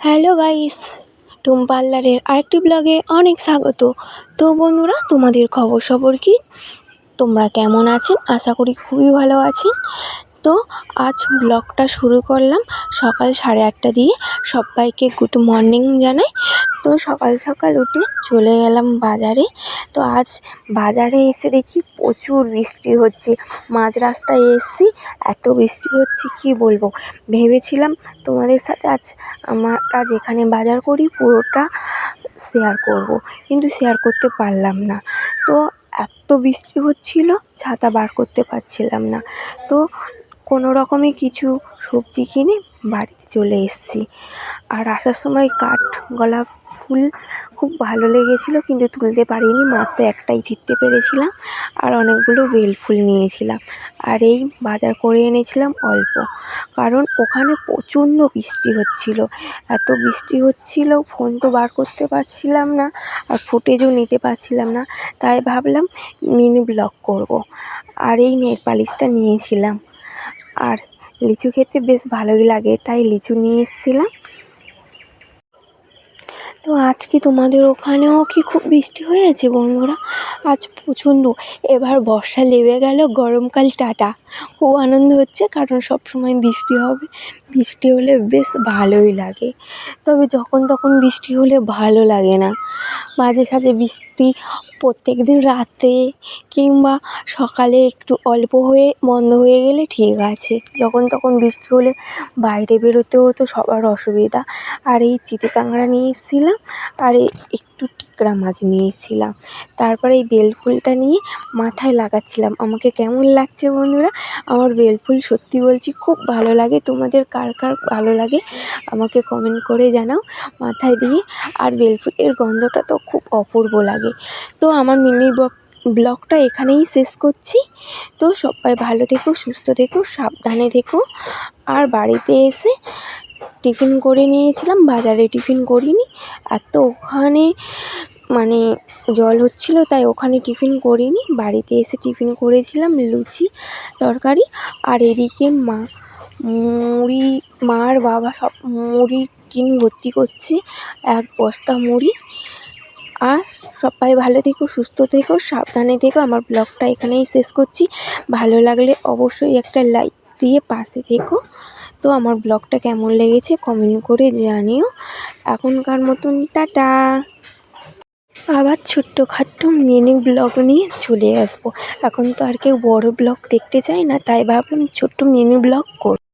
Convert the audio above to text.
Hello guys, টুম পার্লারের আরেকটি ব্লগে অনেক স্বাগত। তো বন্ধুরা, তোমাদের খবর কি? তোমরা কেমন আছেন? আশা করি খুবই ভালো আছেন। তো আজ ব্লগটা শুরু করলাম সকাল 8:30 দিয়ে। সবাইকে গুড মর্নিং জানাই। তো সকাল সকাল উঠে চলে গেলাম বাজারে। তো আজ বাজারে এসে দেখি প্রচুর বৃষ্টি হচ্ছে। মাঝ রাস্তায় এসেছি, এত বৃষ্টি হচ্ছে কি বলবো। ভেবেছিলাম তোমাদের সাথে আজ এখানে বাজার করি পুরোটা শেয়ার করব, কিন্তু শেয়ার করতে পারলাম না। তো এত বৃষ্টি হচ্ছিল, ছাতা বার করতে পারছিলাম না। তো কোনো রকমে কিছু সবজি কিনে বাড়িতে চলে এসেছি। আর আসার সময় কাঠগোলাপ ফুল খুব ভালো লেগেছিলো, কিন্তু তুলতে পারিনি, মাত্র একটাই ছিঁড়তে পেরেছিলাম। আর অনেকগুলো বেল ফুল নিয়েছিলাম। আর এই বাজার করে এনেছিলাম অল্প, কারণ ওখানে প্রচণ্ড বৃষ্টি হচ্ছিল। এত বৃষ্টি হচ্ছিল, ফোন তো বার করতে পারছিলাম না, আর ফুটেজও নিতে পারছিলাম না। তাই ভাবলাম মিনি ব্লগ করব। আর এই নেল পালিশটা নিয়েছিলাম। আর লিচু খেতে বেশ ভালোই লাগে, তাই লিচু নিয়ে এসেছিলাম। তো আজ কি তোমাদের ওখানেও কি খুব বৃষ্টি হয়েছে বন্ধুরা? আজ প্রচণ্ড। এবার বর্ষা লেবে গেল, গরমকাল টাটা। খুব আনন্দ হচ্ছে, কারণ সবসময় বৃষ্টি হবে। বৃষ্টি হলে বেশ ভালোই লাগে। তবে যখন তখন বৃষ্টি হলে ভালো লাগে না। মাঝে সাঝে বৃষ্টি প্রত্যেক দিন রাতে কিংবা সকালে একটু অল্প হয়ে বন্ধ হয়ে গেলে ঠিক আছে। যখন তখন বৃষ্টি হলে বাইরে বেরোতেও তো সবার অসুবিধা। আর এই চিতই কাঁকড়া নিয়ে এসেছিলাম, আর একটু টিকরা মাছ নিয়ে এসেছিলাম। তারপরে এই বেলফুলটা নিয়ে মাথায় লাগাচ্ছিলাম। আমাকে কেমন লাগছে বন্ধুরা? আমার বেলফুল সত্যি বলছি খুব ভালো লাগে। তোমাদের কার কার ভালো লাগে আমাকে কমেন্ট করে জানাও মাথায় দিয়ে। আর বেলফুলের গন্ধটা তো খুব অপূর্ব লাগে। তো আমার মিনি ব্লগটা এখানেই শেষ করছি। তো সবাই ভালো থেকো, সুস্থ থেকো, সাবধানে থেকো। আর বাড়িতে এসে টিফিন করে নিয়েছিলাম, বাজারে টিফিন করিনি। আর তো ওখানে মানে জল হচ্ছিল, তাই ওখানে টিফিন করিনি। বাড়িতে এসে টিফিন করেছিলাম লুচি তরকারি। আর এদিকে মা আর বাবা সব মুড়ি কিনে ভর্তি করছে, 1 বস্তা মুড়ি। আর সবাই ভালো থেকো, সুস্থ থেকো, সাবধানে থেকো। আমার ব্লগটা এখানেই শেষ করছি। ভালো লাগলে অবশ্যই একটা লাইক দিয়ে পাশে থেকো। তো আমার ব্লগটা কেমন লেগেছে কমেন্ট করে জানিও। এখনকার মতন টাটা। আবার ছোট্টখাট্টো মিনি ব্লগ নিয়ে চলে আসবো। এখন তো আর কেউ বড় ব্লগ দেখতে চায় না, তাই ভাবলাম ছোট্ট মিনি ব্লগ করব।